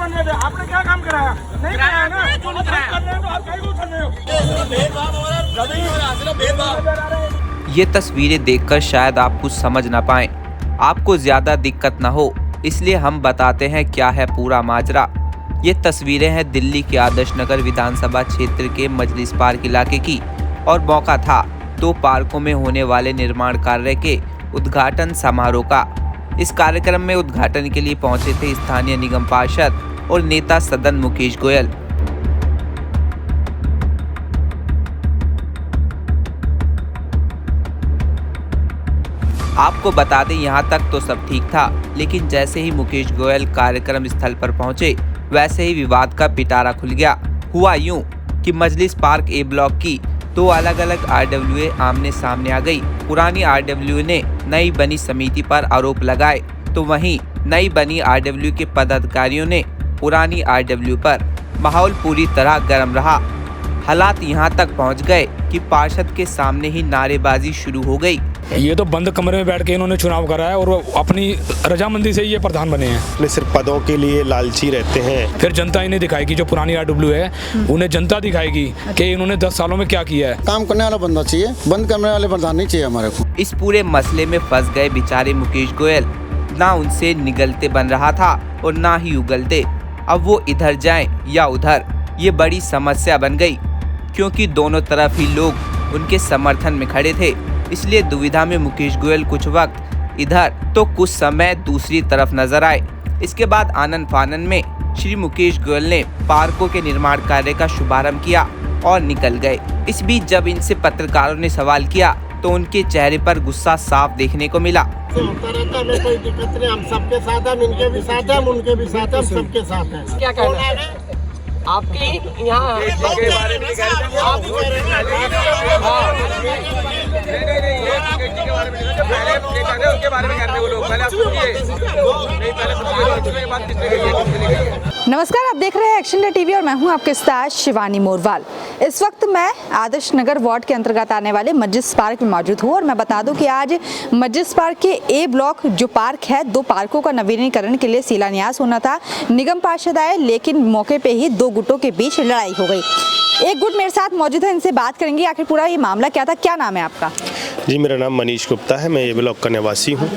बनने दे। आपने क्या काम कराया? नहीं कराया ना। कर रहे हो तो आप कहीं को कर रहे हो। ये तस्वीरें देखकर शायद आप कुछ समझ ना पाएं, आपको ज्यादा दिक्कत ना हो, इसलिए हम बताते हैं क्या है पूरा माजरा। ये तस्वीरें हैं दिल्ली के आदर्श नगर विधानसभा क्षेत्र के मजलिस पार्क इलाके की और मौका था 2 पार्कों में होने वाले निर्माण कार्य के उद्घाटन समारोह का। इस कार्यक्रम में उद्घाटन के लिए पहुंचे थे स्थानीय निगम पार्षद और नेता सदन मुकेश गोयल। आपको बता दें यहाँ तक तो सब ठीक था, लेकिन जैसे ही मुकेश गोयल कार्यक्रम स्थल पर पहुंचे वैसे ही विवाद का पिटारा खुल गया। हुआ यूं कि मजलिस पार्क ए ब्लॉक की 2 अलग अलग RWA आमने सामने आ गई। पुरानी RWA ने नई बनी समिति पर आरोप लगाए तो वहीं नई बनी RWA के पदाधिकारियों ने पुरानी RWA पर। माहौल पूरी तरह गर्म रहा। हालात यहाँ तक पहुँच गए कि पार्षद के सामने ही नारेबाजी शुरू हो गई। ये तो बंद कमरे में बैठ के इन्होंने चुनाव करा है और अपनी रजामंदी से ये प्रधान बने हैं। सिर्फ पदों के लिए लालची रहते हैं। फिर जनता इन्हें दिखाएगी, जो पुरानी RWA है उन्हें जनता दिखाएगी कि इन्होंने 10 सालों में क्या किया है। काम करने वाला बंदा चाहिए, बंद करने वाले प्रधान नहीं चाहिए हमारे को। इस पूरे मसले में फंस गए बेचारे मुकेश गोयल। ना उनसे निगलते बन रहा था और ना ही उगलते। अब वो इधर जाएं या उधर, ये बड़ी समस्या बन गई, क्योंकि दोनों तरफ ही लोग उनके समर्थन में खड़े थे। इसलिए दुविधा में मुकेश गोयल कुछ वक्त इधर तो कुछ समय दूसरी तरफ नजर आए। इसके बाद आनन फानन में श्री मुकेश गोयल ने पार्कों के निर्माण कार्य का शुभारंभ किया और निकल गए। इस बीच जब इनसे पत्रकारों ने सवाल किया तो उनके चेहरे पर गुस्सा साफ देखने को मिला। कोई दिक्कत नहीं, हम सबके साथ हैं, इनके भी साथ हैं, उनके भी साथ हैं, हम सबके साथ हैं। क्या कहना है आपकी यहाँ के बारे में? नमस्कार, आप देख रहे हैं एक्शन डे टीवी और मैं हूं आपके साथ शिवानी मोरवाल। इस वक्त मैं आदर्श नगर वार्ड के अंतर्गत आने वाले मस्जिद पार्क में मौजूद हूं और मैं बता दूं कि आज मस्जिद पार्क के ए ब्लॉक जो पार्क है, 2 पार्कों का नवीनीकरण के लिए शिलान्यास होना था। निगम पार्षद आए, लेकिन मौके पे ही 2 गुटों के बीच लड़ाई हो गई। एक गुट मेरे साथ मौजूद है, इनसे बात करेंगे आखिर पूरा ये मामला क्या था। क्या नाम है आपका? जी, मेरा नाम मनीष गुप्ता है, मैं ये ब्लॉक का निवासी हूँ।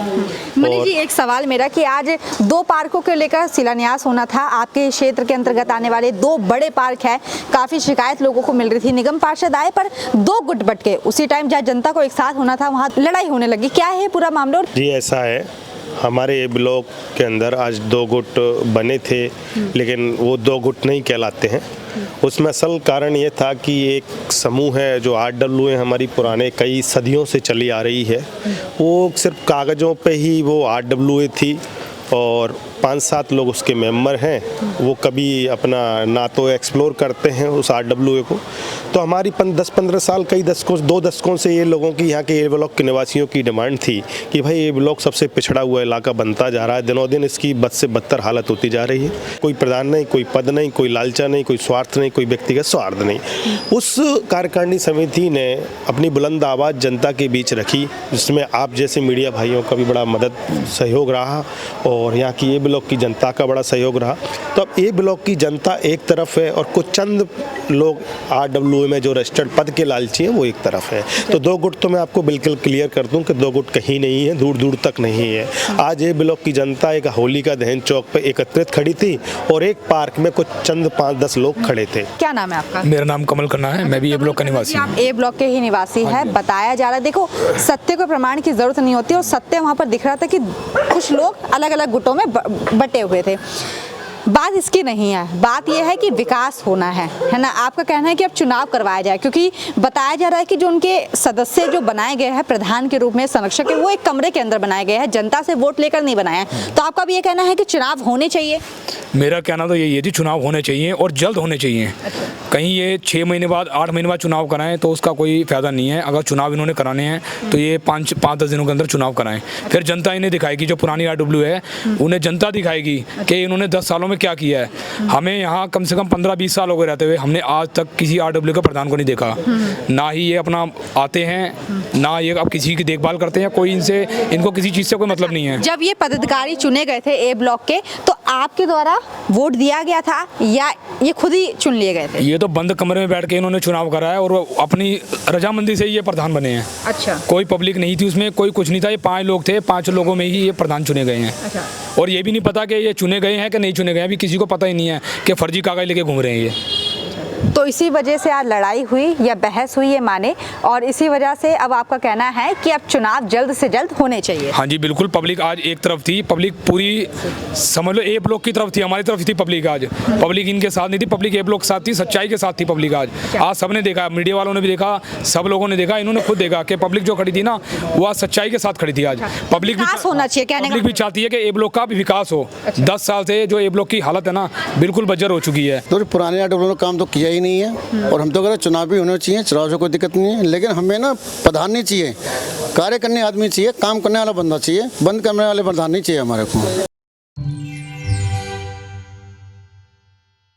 मनीष जी, एक सवाल मेरा कि आज 2 पार्कों को लेकर शिलान्यास होना था। आपके क्षेत्र के अंतर्गत आने वाले 2 बड़े पार्क हैं, काफी शिकायत लोगों को मिल रही थी। निगम पार्षद आए पर 2 गुट बट गए। उसी टाइम जहाँ जनता को एक साथ होना था वहाँ लड़ाई होने लगी। क्या है पूरा मामला? जी, ऐसा है, हमारे ब्लॉक के अंदर आज 2 गुट बने थे, लेकिन वो 2 गुट नहीं कहलाते हैं। उसमें असल कारण ये था कि एक समूह है जो RWA हमारी पुराने कई सदियों से चली आ रही है, वो सिर्फ कागज़ों पे ही वो RWA थी और 5-7 लोग उसके मेंबर हैं। वो कभी अपना ना तो एक्सप्लोर करते हैं उस RWA को। तो हमारी 10-15 साल, कई दशकों, 2 दशकों से ये लोगों की, यहाँ के ए ब्लॉक के निवासियों की डिमांड थी कि भाई ये ब्लॉक सबसे पिछड़ा हुआ इलाका बनता जा रहा है, दिनों दिन इसकी बद से बदतर हालत होती जा रही है। कोई प्रधान नहीं, कोई पद नहीं, कोई लालचा नहीं, कोई स्वार्थ नहीं, कोई व्यक्तिगत स्वार्थ नहीं। उस कार्यकारिणी समिति ने अपनी बुलंद आवाज़ जनता के बीच रखी, जिसमें आप जैसे मीडिया भाइयों का भी बड़ा मदद सहयोग रहा और यहाँ की ए ब्लॉक की जनता का बड़ा सहयोग रहा। तो अब ए ब्लॉक की जनता एक तरफ है और कुछ चंद लोग RWA में जो रजिस्टर्ड पद के लालची हैं वो एक तरफ है। तो 2 गुट तो मैं आपको बिल्कुल क्लियर कर दूं कि 2 गुट कहीं नहीं है, दूर दूर तक नहीं है। आज ए ब्लॉक की जनता एक होली का दहन चौक पे एकत्रित खड़ी थी और एक पार्क में कुछ चंद 5-10 लोग खड़े थे। क्या नाम है आपका? मेरा नाम कमल खन्ना है, मैं भी ए ब्लॉक का निवासी हूँ। आप ए ब्लॉक के ही निवासी है, बताया जा रहा है। देखो, सत्य को प्रमाण की जरूरत नहीं होती और सत्य वहाँ पर दिख रहा था कि कुछ लोग अलग अलग गुटों में बटे हुए थे। बात इसकी नहीं है, बात यह है कि विकास होना है ना। आपका कहना है कि अब चुनाव करवाया जाए, क्योंकि बताया जा रहा है कि जो उनके सदस्य जो बनाए गए हैं प्रधान के रूप में, संरक्षक के, वो एक कमरे के अंदर बनाए गए हैं, जनता से वोट लेकर नहीं बनाए हैं। तो आपका भी ये कहना है कि चुनाव होने चाहिए? मेरा कहना तो यही है जी, चुनाव होने चाहिए और जल्द होने चाहिए। कहीं ये 6 महीने बाद, 8 महीने बाद चुनाव कराएं तो उसका कोई फायदा नहीं है। अगर चुनाव इन्होंने कराने हैं तो ये 5-10 दिनों के अंदर चुनाव कराएं। फिर जनता इन्हें दिखाएगी, जो पुरानी RWA है उन्हें जनता दिखाएगी कि इन्होंने 10 सालों में क्या किया है। हमें यहाँ कम से कम 15-20 साल हो गए रहते हुए, हमने आज तक किसी RWA का प्रधान को नहीं देखा। ना ही ये अपना आते हैं, ना ये अब किसी की देखभाल करते हैं। कोई इनको किसी चीज़ से कोई मतलब नहीं है। जब ये पदाधिकारी चुने गए थे ए ब्लॉक के, तो आपके द्वारा वोट दिया गया था या ये खुद ही चुन लिए गए थे? ये तो बंद कमरे में बैठ के इन्होंने चुनाव करा है और वो अपनी रजामंदी से ही ये प्रधान बने हैं। अच्छा। कोई पब्लिक नहीं थी उसमें, कोई कुछ नहीं था, ये 5 लोग थे, 5 लोगों में ही ये प्रधान चुने गए हैं। अच्छा। और ये भी नहीं पता कि ये चुने गए हैं कि नहीं चुने गए हैं, अभी किसी को पता ही नहीं है कि फर्जी कागज लेके घूम रहे हैं ये। तो इसी वजह से आज लड़ाई हुई या बहस हुई ये माने, और इसी वजह से अब आपका कहना है कि अब चुनाव जल्द से जल्द होने चाहिए। हाँ जी बिल्कुल, पब्लिक आज एक तरफ थी, पब्लिक पूरी समझ लो ए ब्लॉक की तरफ थी, हमारी तरफ थी पब्लिक आज। पब्लिक इनके साथ नहीं थी, पब्लिक ए ब्लॉक के साथ थी, सच्चाई के साथ थी पब्लिक आज। आज सबने देखा, मीडिया वालों ने भी देखा, सब लोगों ने देखा, इन्होंने खुद देखा कि पब्लिक जो खड़ी थी ना वो आज सच्चाई के साथ खड़ी थी। आज पब्लिक विकास होना चाहिए, कहने का पब्लिक भी चाहती है कि ए ब्लॉक का भी विकास हो। 10 साल से जो ए ब्लॉक की हालत है ना बिल्कुल बंजर हो चुकी है। तो पुराने आरडब्ल्यू ने काम तो किया ही नहीं है, और हम तो कह रहे चुनाव भी होने चाहिए, चुनाव से कोई दिक्कत नहीं है, लेकिन हमें ना प्रधान नहीं चाहिए, कार्य करने आदमी चाहिए, काम करने वाला बंदा चाहिए, बंद करने वाले प्रधान नहीं चाहिए हमारे को।